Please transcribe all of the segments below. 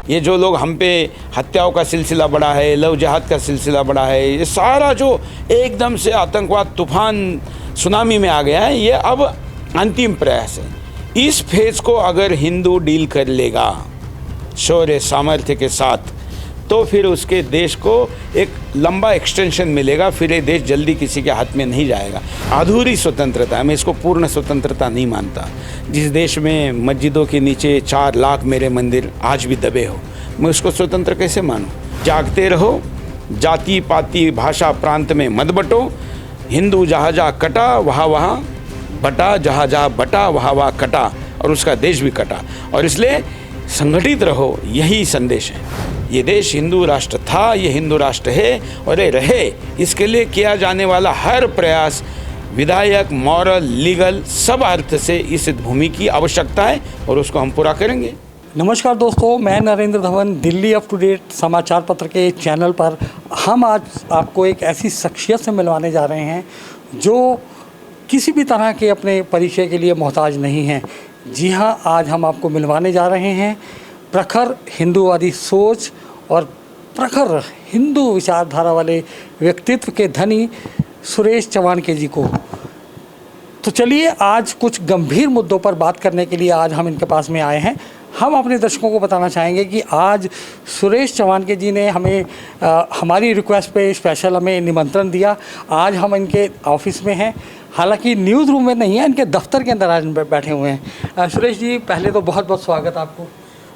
ये जो लोग हम पे हत्याओं का सिलसिला बढ़ा है, लव जिहाद का सिलसिला बढ़ा है, ये सारा जो एकदम से आतंकवाद तूफान सुनामी में आ गया है, ये अब अंतिम प्रयास है। इस फेज को अगर हिंदू डील कर लेगा शौर्य सामर्थ्य के साथ, तो फिर उसके देश को एक लंबा एक्सटेंशन मिलेगा। फिर ये देश जल्दी किसी के हाथ में नहीं जाएगा। अधूरी स्वतंत्रता, मैं इसको पूर्ण स्वतंत्रता नहीं मानता। जिस देश में मस्जिदों के नीचे 4 लाख मेरे मंदिर आज भी दबे हो, मैं उसको स्वतंत्र कैसे मानूं? जागते रहो, जाति पाति भाषा प्रांत में मत बटो, हिंदू जहाँ जहाँ कटा वहाँ वहाँ बटा, जहाँ जहाँ बटा वहाँ वहाँ कटा, और उसका देश भी कटा। और इसलिए संगठित रहो, यही संदेश है। ये देश हिंदू राष्ट्र था, ये हिंदू राष्ट्र है और ये रहे। इसके लिए किया जाने वाला हर प्रयास विधायक, मॉरल, लीगल, सब अर्थ से इस भूमि की आवश्यकता है और उसको हम पूरा करेंगे। नमस्कार दोस्तों, मैं Narendra Dhawan, Delhi up to date समाचार पत्र के चैनल पर हम आज आपको एक ऐसी शख्सियत से मिलवाने जा रहे हैं जो किसी भी तरह के अपने परिचय के लिए मोहताज नहीं हैं। जी हाँ, आज हम आपको मिलवाने जा रहे हैं प्रखर हिंदूवादी सोच और प्रखर हिंदू विचारधारा वाले व्यक्तित्व के धनी सुरेश चवानके जी को। तो चलिए, आज कुछ गंभीर मुद्दों पर बात करने के लिए आज हम इनके पास में आए हैं। हम अपने दर्शकों को बताना चाहेंगे कि आज सुरेश चवानके जी ने हमें हमारी रिक्वेस्ट पे स्पेशल हमें निमंत्रण दिया। आज हम इनके ऑफिस में हैं, हालांकि न्यूज़ रूम में नहीं है, इनके दफ्तर के अंदर आज बैठे हुए हैं। सुरेश जी, पहले तो बहुत बहुत स्वागत आपको,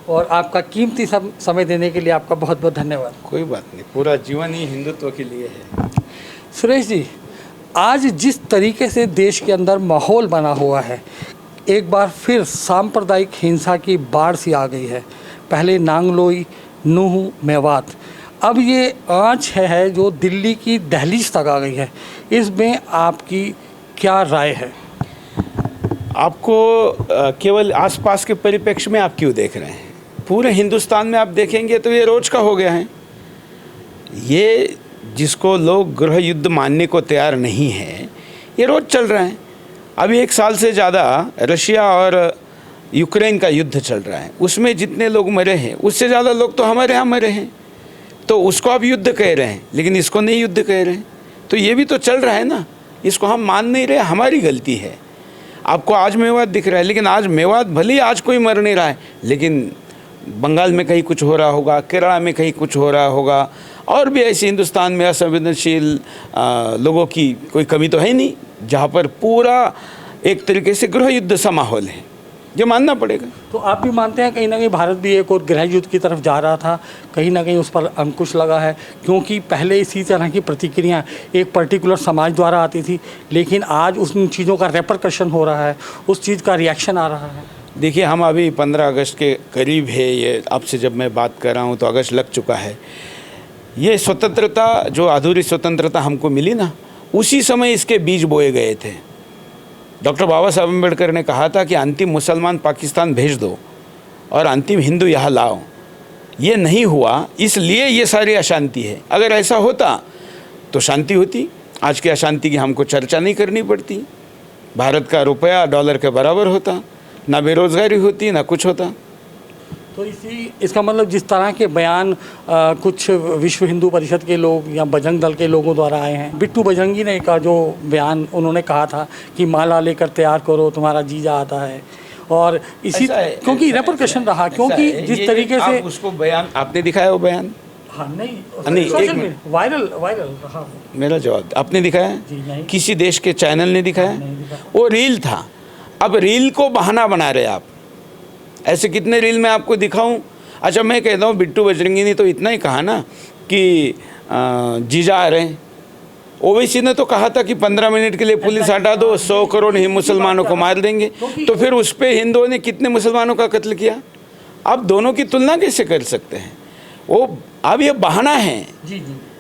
और आपका कीमती समय देने के लिए आपका बहुत बहुत धन्यवाद। कोई बात नहीं, पूरा जीवन ही हिंदुत्व के लिए है। सुरेश जी, आज जिस तरीके से देश के अंदर माहौल बना हुआ है, एक बार फिर सांप्रदायिक हिंसा की बाढ़ सी आ गई है। पहले नांगलोई, नूह, मेवात, अब ये आँच है जो दिल्ली की दहलीज तक आ गई है। इसमें आपकी क्या राय है? आपको केवल आसपास के परिप्रेक्ष्य में आप क्यों देख रहे हैं? पूरे हिंदुस्तान में आप देखेंगे तो ये रोज का हो गया है। ये जिसको लोग गृह युद्ध मानने को तैयार नहीं है, ये रोज चल रहा है। अभी 1 साल से ज़्यादा रशिया और यूक्रेन का युद्ध चल रहा है। उसमें जितने लोग मरे हैं उससे ज़्यादा लोग तो हमारे यहाँ मरे हैं। तो उसको आप युद्ध कह रहे हैं, लेकिन इसको नहीं युद्ध कह रहे हैं। तो ये भी तो चल रहा है ना, इसको हम मान नहीं रहे, हमारी गलती है। आपको आज मेवात दिख रहा है, लेकिन आज मेवात भले ही आज कोई मर नहीं रहा है, लेकिन बंगाल में कहीं कुछ हो रहा होगा, केरला में कहीं कुछ हो रहा होगा, और भी ऐसे हिंदुस्तान में असंवेदनशील लोगों की कोई कमी तो है नहीं, जहाँ पर पूरा एक तरीके से गृह युद्ध सा माहौल है। ये मानना पड़ेगा। तो आप भी मानते हैं कहीं ना कहीं भारत भी एक और गृह युद्ध की तरफ जा रहा था, कहीं ना कहीं उस पर अंकुश लगा है? क्योंकि पहले इसी तरह की प्रतिक्रिया एक पर्टिकुलर समाज द्वारा आती थी, लेकिन आज उन चीज़ों का रेपरकशन हो रहा है, उस चीज़ का रिएक्शन आ रहा है। देखिए, हम अभी 15 अगस्त के करीब है, ये आपसे जब मैं बात कर रहा हूँ तो अगस्त लग चुका है। ये स्वतंत्रता, जो अधूरी स्वतंत्रता हमको मिली ना, उसी समय इसके बीज बोए गए थे। डॉक्टर बाबा साहब अम्बेडकर ने कहा था कि अंतिम मुसलमान पाकिस्तान भेज दो और अंतिम हिंदू यहाँ लाओ। ये नहीं हुआ, इसलिए ये सारी अशांति है। अगर ऐसा होता तो शांति होती। आज की अशांति की हमको चर्चा नहीं करनी पड़ती। भारत का रुपया डॉलर के बराबर होता, ना बेरोजगारी होती, ना कुछ होता। तो इसका मतलब जिस तरह के बयान कुछ विश्व हिंदू परिषद के लोग या बजरंग दल के लोगों द्वारा आए हैं, बिट्टू बजरंगी ने का जो बयान उन्होंने कहा था कि माला लेकर तैयार करो, तुम्हारा जीजा आता है, और इसी क्योंकि रेपरकशन रहा, क्योंकि जिस तरीके से उसको बयान आपने दिखाया, वो बयान? हाँ, नहीं, वायरल रहा। मेरा जवाब, आपने दिखाया? नहीं। किसी देश के चैनल ने दिखाया? वो रील था। अब रील को बहाना बना रहे आप। ऐसे कितने रील मैं आपको दिखाऊं? अच्छा, मैं कहता हूँ बिट्टू बजरंगी ने तो इतना ही कहा ना कि जीजा आ रहे हैं। ओवैसी ने तो कहा था कि 15 मिनट के लिए पुलिस हटा दो, 100 करोड़ मुसलमानों को मार देंगे। तो फिर उस पर हिंदुओं ने कितने मुसलमानों का कत्ल किया? आप दोनों की तुलना कैसे कर सकते हैं? वो अब ये बहाना है।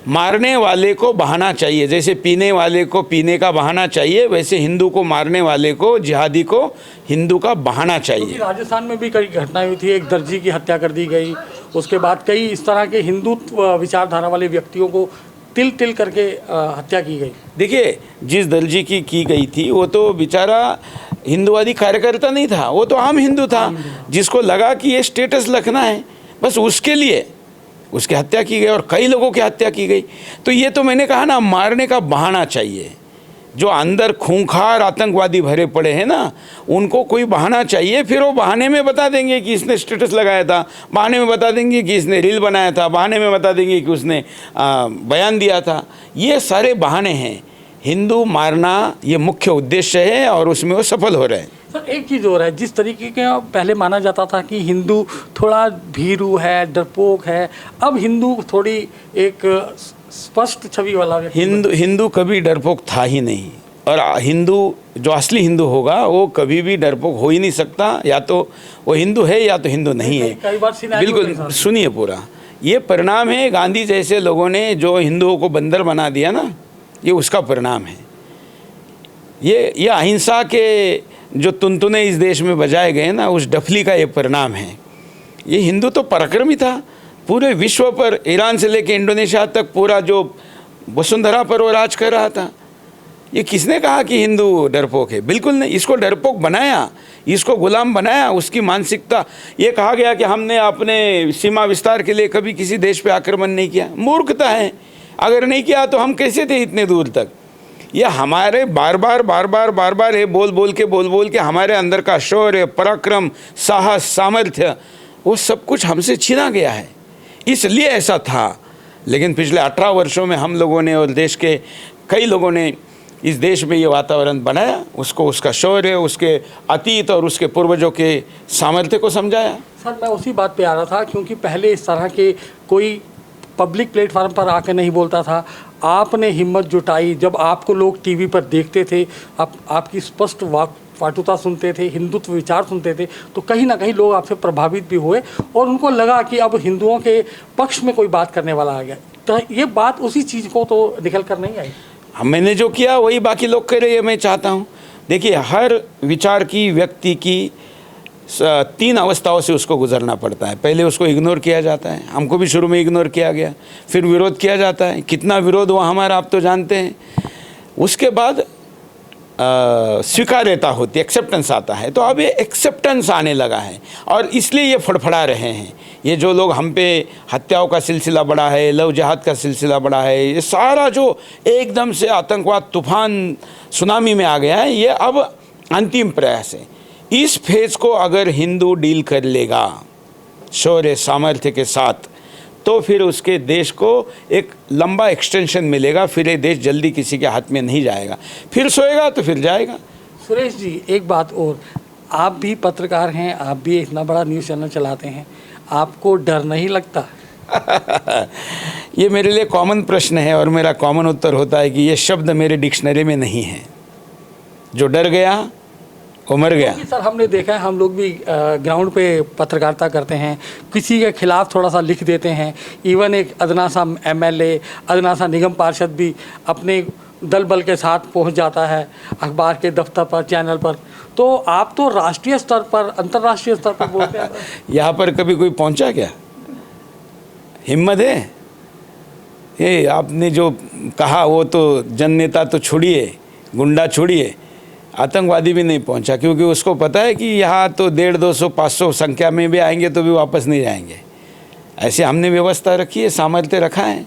मारने वाले को बहाना चाहिए, जैसे पीने वाले को पीने का बहाना चाहिए, वैसे हिंदू को मारने वाले को, जिहादी को हिंदू का बहाना चाहिए। राजस्थान में भी कई घटनाएं हुई थी, एक दर्जी की हत्या कर दी गई, उसके बाद कई इस तरह के हिंदुत्व विचारधारा वाले व्यक्तियों को तिल तिल करके हत्या की गई। देखिए, जिस दर्जी की गई थी वो तो बेचारा हिंदूवादी कार्यकर्ता नहीं था, वो तो आम हिंदू था, जिसको लगा कि ये स्टेटस रखना है। बस उसके लिए उसकी हत्या की गई और कई लोगों की हत्या की गई। तो ये तो मैंने कहा ना, मारने का बहाना चाहिए। जो अंदर खूंखार आतंकवादी भरे पड़े हैं ना, उनको कोई बहाना चाहिए। फिर वो बहाने में बता देंगे कि इसने स्टेटस लगाया था, बहाने में बता देंगे कि इसने रील बनाया था, बहाने में बता देंगे कि उसने बयान दिया था। ये सारे बहाने हैं। हिंदू मारना ये मुख्य उद्देश्य है और उसमें वो सफल हो रहे हैं। सर एक चीज़ और है, जिस तरीके के पहले माना जाता था कि हिंदू थोड़ा भीरू है, डरपोक है, अब हिंदू थोड़ी एक स्पष्ट छवि वाला हिंदू कभी डरपोक था ही नहीं। और हिंदू जो असली हिंदू होगा वो कभी भी डरपोक हो ही नहीं सकता। या तो वो हिंदू है या तो हिंदू नहीं है। कई बार बिल्कुल सुनिए पूरा, ये परिणाम है गांधी जैसे लोगों ने जो हिंदुओं को बंदर बना दिया ना, ये उसका परिणाम है। ये अहिंसा के जो तुनतुने इस देश में बजाए गए ना, उस डफली का ये परिणाम है। ये हिंदू तो पराक्रमी था, पूरे विश्व पर, ईरान से लेकर इंडोनेशिया तक पूरा जो वसुंधरा पर वो राज कर रहा था। ये किसने कहा कि हिंदू डरपोक है? बिल्कुल नहीं। इसको डरपोक बनाया, इसको गुलाम बनाया, उसकी मानसिकता। ये कहा गया कि हमने अपने सीमा विस्तार के लिए कभी किसी देश पे आक्रमण नहीं किया। मूर्खता है। अगर नहीं किया तो हम कैसे थे इतने दूर तक? ये हमारे बार बार ये बोल बोल के हमारे अंदर का शौर्य, पराक्रम, साहस, सामर्थ्य, वो सब कुछ हमसे छीना गया है। इसलिए ऐसा था। लेकिन पिछले 18 वर्षों में हम लोगों ने और देश के कई लोगों ने इस देश में ये वातावरण बनाया, उसको, उसका शौर्य, उसके अतीत और उसके पूर्वजों के सामर्थ्य को समझाया। सर मैं उसी बात पे आ रहा था, क्योंकि पहले इस तरह के कोई पब्लिक प्लेटफार्म पर आकर नहीं बोलता था। आपने हिम्मत जुटाई, जब आपको लोग टीवी पर देखते थे, आपकी स्पष्ट वाटुता सुनते थे, हिंदुत्व विचार सुनते थे, तो कहीं ना कहीं लोग आपसे प्रभावित भी हुए और उनको लगा कि अब हिंदुओं के पक्ष में कोई बात करने वाला आ गया। तो ये बात उसी चीज़ को तो निकल कर नहीं आई। मैंने जो किया वही बाकी लोग कह रहे हैं, मैं चाहता हूँ। देखिए, हर विचार की, व्यक्ति की 3 अवस्थाओं से उसको गुजरना पड़ता है। पहले उसको इग्नोर किया जाता है, हमको भी शुरू में इग्नोर किया गया। फिर विरोध किया जाता है, कितना विरोध हुआ हमारा आप तो जानते हैं। उसके बाद स्वीकार्यता होती है, एक्सेप्टेंस आता है। तो अब ये एक्सेप्टेंस आने लगा है और इसलिए ये फड़फड़ा रहे हैं। ये जो लोग हम पे हत्याओं का सिलसिला बढ़ा है, लव जिहाद का सिलसिला बढ़ा है, ये सारा जो एकदम से आतंकवाद तूफान सुनामी में आ गया है, ये अब अंतिम प्रयास है। इस फेज को अगर हिंदू डील कर लेगा शौर्य सामर्थ्य के साथ, तो फिर उसके देश को एक लंबा एक्सटेंशन मिलेगा। फिर ये देश जल्दी किसी के हाथ में नहीं जाएगा। फिर सोएगा तो फिर जाएगा। सुरेश जी एक बात और, आप भी पत्रकार हैं, आप भी इतना बड़ा न्यूज़ चैनल चलाते हैं, आपको डर नहीं लगता? ये मेरे लिए कॉमन प्रश्न है और मेरा कॉमन उत्तर होता है कि ये शब्द मेरे डिक्शनरी में नहीं है। जो डर गया वो मर गया। सर हमने देखा है, हम लोग भी ग्राउंड पे पत्रकारिता करते हैं, किसी के खिलाफ थोड़ा सा लिख देते हैं। इवन एक अदना सा MLA, अदना सा निगम पार्षद भी अपने दल बल के साथ पहुंच जाता है अखबार के दफ्तर पर, चैनल पर। तो आप तो राष्ट्रीय स्तर पर, अंतर्राष्ट्रीय स्तर पर बोलते हैं। यहाँ पर कभी कोई पहुँचा क्या? हिम्मत है? ये आपने जो कहा वो तो जननेता तो छोड़िए, गुंडा छोड़िए, आतंकवादी भी नहीं पहुंचा, क्योंकि उसको पता है कि यहाँ तो 150, 200, 500 संख्या में भी आएंगे तो भी वापस नहीं जाएंगे। ऐसे हमने व्यवस्था रखी है, सामर्थ्य रखा है।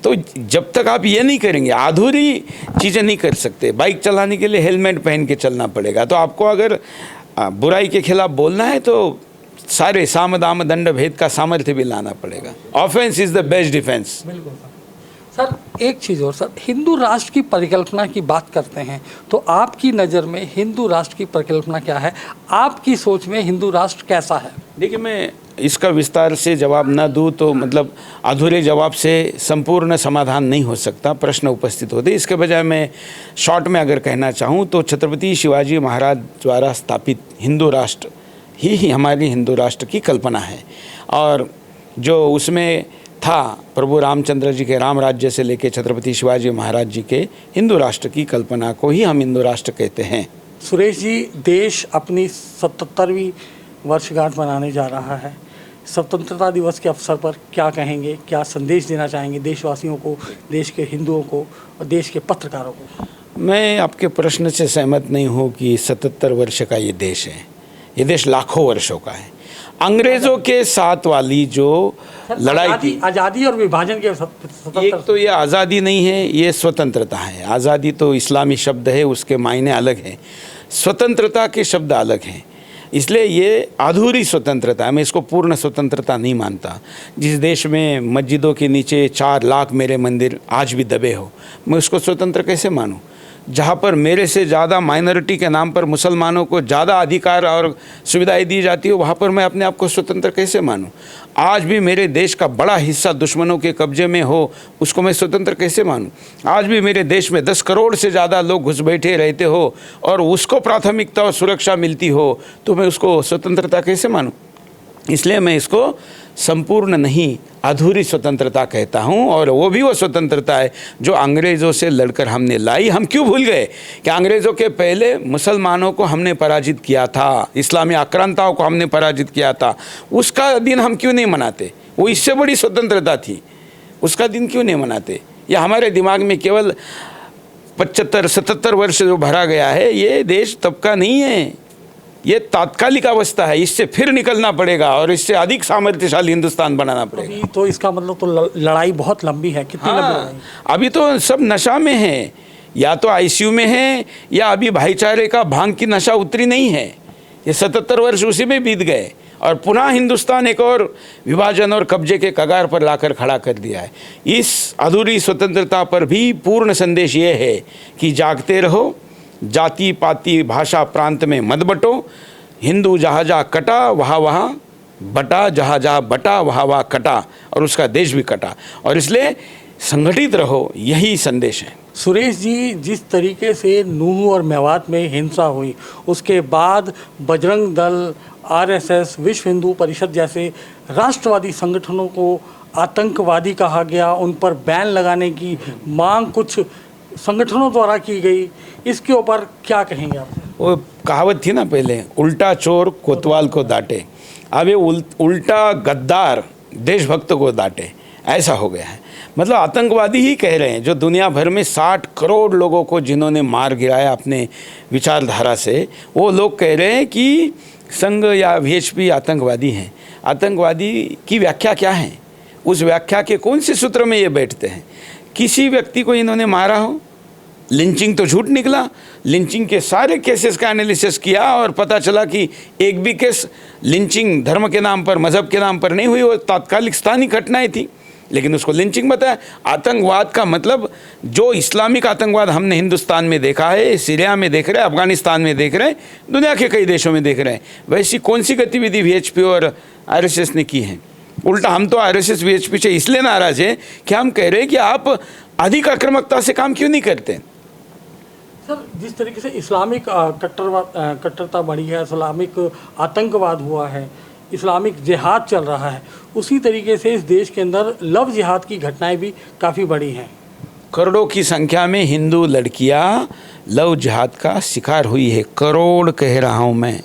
तो जब तक आप ये नहीं करेंगे, अधूरी चीज़ें नहीं कर सकते। बाइक चलाने के लिए हेलमेट पहन के चलना पड़ेगा। तो आपको अगर बुराई के खिलाफ बोलना है तो सारे साम दाम दंड भेद का सामर्थ्य भी लाना पड़ेगा। Offence is the best defence. बिल्कुल सर, एक चीज़ और सर, हिंदू राष्ट्र की परिकल्पना की बात करते हैं तो आपकी नज़र में हिंदू राष्ट्र की परिकल्पना क्या है? आपकी सोच में हिंदू राष्ट्र कैसा है? देखिए, मैं इसका विस्तार से जवाब ना दूँ तो मतलब अधूरे जवाब से संपूर्ण समाधान नहीं हो सकता, प्रश्न उपस्थित होते। इसके बजाय मैं शॉर्ट में अगर कहना चाहूँ तो छत्रपति शिवाजी महाराज द्वारा स्थापित हिंदू राष्ट्र ही हमारी हिंदू राष्ट्र की कल्पना है। और जो उसमें था प्रभु रामचंद्र जी के राम राज्य से लेकर छत्रपति शिवाजी महाराज जी के हिंदू राष्ट्र की कल्पना को ही हम हिंदू राष्ट्र कहते हैं। सुरेश जी, देश अपनी 77वीं वर्षगांठ मनाने जा रहा है। स्वतंत्रता दिवस के अवसर पर क्या कहेंगे, क्या संदेश देना चाहेंगे देशवासियों को, देश के हिंदुओं को और देश के पत्रकारों को? मैं आपके प्रश्न से सहमत नहीं हूँ कि 77 वर्ष का ये देश है। ये देश लाखों वर्षों का है। अंग्रेज़ों के साथ वाली जो लड़ाई थी, आज़ादी और विभाजन के एक तो ये आज़ादी नहीं है, ये स्वतंत्रता है। आज़ादी तो इस्लामी शब्द है, उसके मायने अलग हैं, स्वतंत्रता के शब्द अलग हैं। इसलिए ये अधूरी स्वतंत्रता है, मैं इसको पूर्ण स्वतंत्रता नहीं मानता। जिस देश में मस्जिदों के नीचे 4 लाख मेरे मंदिर आज भी दबे हो, मैं उसको स्वतंत्र कैसे मानूं? जहाँ पर मेरे से ज़्यादा माइनॉरिटी के नाम पर मुसलमानों को ज़्यादा अधिकार और सुविधाएं दी जाती हो, वहाँ पर मैं अपने आप को स्वतंत्र कैसे मानूं? आज भी मेरे देश का बड़ा हिस्सा दुश्मनों के कब्जे में हो, उसको मैं स्वतंत्र कैसे मानूं? आज भी मेरे देश में 10 करोड़ से ज़्यादा लोग घुस बैठे रहते हो और उसको प्राथमिकता और सुरक्षा मिलती हो, तो मैं उसको स्वतंत्रता कैसे मानूं? इसलिए मैं इसको संपूर्ण नहीं, अधूरी स्वतंत्रता कहता हूँ। और वो भी वो स्वतंत्रता है जो अंग्रेज़ों से लड़कर हमने लाई। हम क्यों भूल गए कि अंग्रेज़ों के पहले मुसलमानों को हमने पराजित किया था, इस्लामी आक्रांताओं को हमने पराजित किया था? उसका दिन हम क्यों नहीं मनाते? वो इससे बड़ी स्वतंत्रता थी, उसका दिन क्यों नहीं मनाते? या हमारे दिमाग में केवल 75-77 वर्ष जो भरा गया है, ये देश तब का नहीं है, ये तात्कालिक अवस्था है। इससे फिर निकलना पड़ेगा और इससे अधिक सामर्थ्यशाली हिंदुस्तान बनाना पड़ेगा। अभी तो इसका मतलब तो लड़ाई बहुत लंबी है। कितनी लंबी लड़ाई? अभी तो सब नशा में है, या तो आईसीयू में है, या अभी भाईचारे का भांग की नशा उतरी नहीं है। ये 77 वर्ष उसी में बीत गए और पुनः हिंदुस्तान एक और विभाजन और कब्जे के कगार पर लाकर खड़ा कर दिया है। इस अधूरी स्वतंत्रता पर भी पूर्ण संदेश ये है कि जागते रहो, जाति पाति भाषा प्रांत में मत बटो, हिंदू जहाँ जहाँ कटा वहाँ वहाँ बटा, जहाँ जहाँ बटा वहाँ वहाँ कटा, और उसका देश भी कटा। और इसलिए संगठित रहो, यही संदेश है। सुरेश जी, जिस तरीके से नूह और मेवात में हिंसा हुई, उसके बाद बजरंग दल, आरएसएस, विश्व हिंदू परिषद जैसे राष्ट्रवादी संगठनों को आतंकवादी कहा गया, उन पर बैन लगाने की मांग कुछ संगठनों द्वारा की गई, इसके ऊपर क्या कहेंगे आप? वो कहावत थी ना पहले, उल्टा चोर कोतवाल को डांटे। अब ये उल्टा गद्दार देशभक्त को डांटे, ऐसा हो गया है। मतलब आतंकवादी ही कह रहे हैं, जो दुनिया भर में 60 करोड़ लोगों को जिन्होंने मार गिराया अपने विचारधारा से, वो लोग कह रहे हैं कि संघ या वीएचपी आतंकवादी हैं। आतंकवादी की व्याख्या क्या है? उस व्याख्या के कौन से सूत्र में ये बैठते हैं? किसी व्यक्ति को इन्होंने मारा हो, लिंचिंग तो झूठ निकला। लिंचिंग के सारे केसेस का एनालिसिस किया और पता चला कि एक भी केस लिंचिंग धर्म के नाम पर, मज़हब के नाम पर नहीं हुई, वो तात्कालिक स्थानीय घटनाएं थी, लेकिन उसको लिंचिंग बताया। आतंकवाद का मतलब जो इस्लामिक आतंकवाद हमने हिंदुस्तान में देखा है, सीरिया में देख रहे हैं, अफगानिस्तान में देख रहे हैं, दुनिया के कई देशों में देख रहे हैं, वैसी कौन सी गतिविधि वीएचपी और आरएसएस ने की है? उल्टा हम तो आरएसएस वीएचपी से इसलिए नाराज हैं कि हम कह रहे हैं कि आप अधिक आक्रामकता से काम क्यों नहीं करते? सर, जिस तरीके से इस्लामिक कट्टरता बढ़ी है, इस्लामिक आतंकवाद हुआ है, इस्लामिक जिहाद चल रहा है, उसी तरीके से इस देश के अंदर लव जिहाद की घटनाएं भी काफ़ी बढ़ी हैं। करोड़ों की संख्या में हिंदू लड़कियां लव जिहाद का शिकार हुई है। करोड़ कह रहा हूं मैं।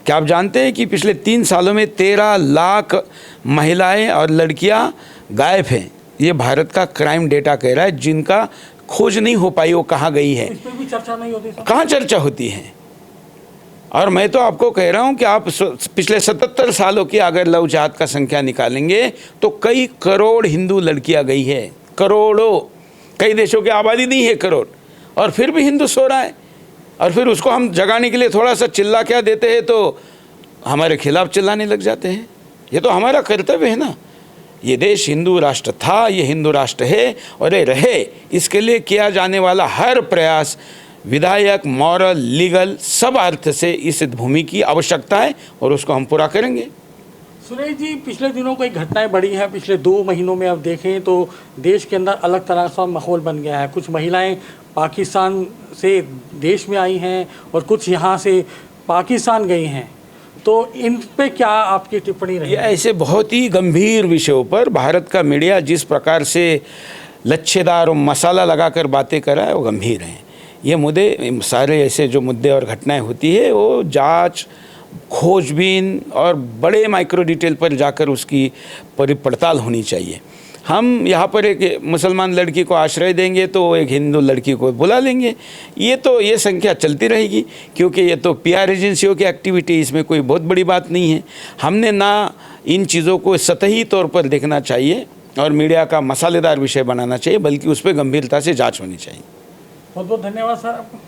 क्या आप जानते हैं कि पिछले 3 सालों में 13 लाख महिलाएं और लड़कियां गायब हैं? ये भारत का क्राइम डेटा कह रहा है, जिनका खोज नहीं हो पाई, वो कहाँ गई है। इस पर भी चर्चा नहीं होती? कहाँ चर्चा होती है? और मैं तो आपको कह रहा हूँ कि आप पिछले 77 सालों की अगर लव जिहाद का संख्या निकालेंगे तो कई करोड़ हिंदू लड़कियाँ गई है, करोड़ों। कई देशों की आबादी नहीं है करोड़, और फिर भी हिंदू सो रहा है। और फिर उसको हम जगाने के लिए थोड़ा सा चिल्ला क्या देते हैं तो हमारे खिलाफ चिल्लाने लग जाते हैं। ये तो हमारा कर्तव्य है ना। ये देश हिंदू राष्ट्र था, ये हिंदू राष्ट्र है और ये रहे। इसके लिए किया जाने वाला हर प्रयास विधायक, मॉरल, लीगल, सब अर्थ से इस भूमि की आवश्यकता है और उसको हम पूरा करेंगे। सुरेश जी, पिछले दिनों कई घटनाएं बढ़ी हैं। पिछले 2 महीनों में अब देखें तो देश के अंदर अलग तरह का माहौल बन गया है। कुछ महिलाएं पाकिस्तान से देश में आई हैं और कुछ यहाँ से पाकिस्तान गई हैं, तो इन पे क्या आपकी टिप्पणी रही? ऐसे बहुत ही गंभीर विषयों पर भारत का मीडिया जिस प्रकार से लच्छेदार और मसाला लगाकर बातें कर रहा है, वो गंभीर हैं। ये मुद्दे, सारे ऐसे जो मुद्दे और घटनाएं होती है, वो जांच, खोजबीन और बड़े माइक्रो डिटेल पर जाकर उसकी पड़ताल होनी चाहिए। हम यहाँ पर एक मुसलमान लड़की को आश्रय देंगे तो एक हिंदू लड़की को बुला लेंगे। ये संख्या चलती रहेगी, क्योंकि ये तो पीआर एजेंसियों की एक्टिविटी, इसमें कोई बहुत बड़ी बात नहीं है। हमने ना इन चीज़ों को सतही तौर पर देखना चाहिए और मीडिया का मसालेदार विषय बनाना चाहिए, बल्कि उस पर गंभीरता से जाँच होनी चाहिए। बहुत बहुत धन्यवाद सर आपको।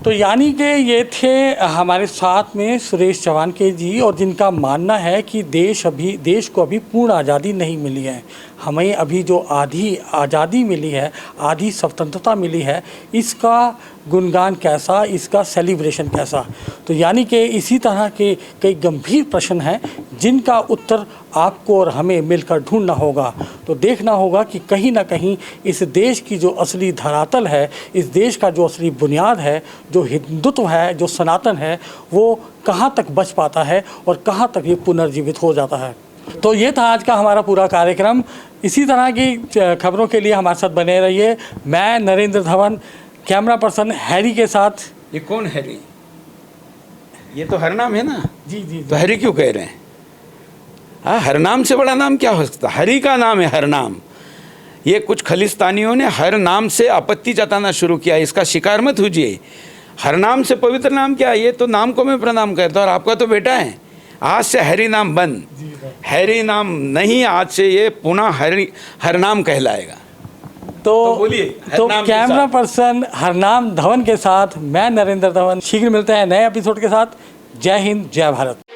तो यानी कि ये थे हमारे साथ में सुरेश चवानके जी, और जिनका मानना है कि देश को अभी पूर्ण आज़ादी नहीं मिली है। हमें अभी जो आधी आज़ादी मिली है, आधी स्वतंत्रता मिली है, इसका गुणगान कैसा, इसका सेलिब्रेशन कैसा। तो यानी कि इसी तरह के कई गंभीर प्रश्न हैं जिनका उत्तर आपको और हमें मिलकर ढूंढना होगा। तो देखना होगा कि कहीं ना कहीं इस देश की जो असली धरातल है, इस देश का जो असली बुनियाद है, जो हिंदुत्व है, जो सनातन है, वो कहाँ तक बच पाता है और कहाँ तक ये पुनर्जीवित हो जाता है। तो ये था आज का हमारा पूरा कार्यक्रम। इसी तरह की खबरों के लिए हमारे साथ बने रहिए। मैं Narendra Dhawan, camera person Harry के साथ। ये कौन हैरी? ये तो हर नाम है ना। जी जी, तो हैरी क्यों कह रहे हैं? हाँ, हर नाम से बड़ा नाम क्या हो सकता? हरी का नाम है हर नाम। ये कुछ खलिस्तानियों ने हर नाम से आपत्ति जताना शुरू किया, इसका शिकार मत हुजिए। हर नाम से पवित्र नाम क्या? ये तो नाम को मैं प्रणाम करता हूँ, और आपका तो बेटा है। आज से हैरी नाम बंद, हैरी नाम नहीं, आज से ये पुनः हर नाम कहलाएगा। तो बोलिए। तो कैमरा पर्सन हरनाम धवन के साथ मैं नरेंद्र धवन। शीघ्र मिलते हैं नए एपिसोड के साथ। जय हिंद, जय भारत।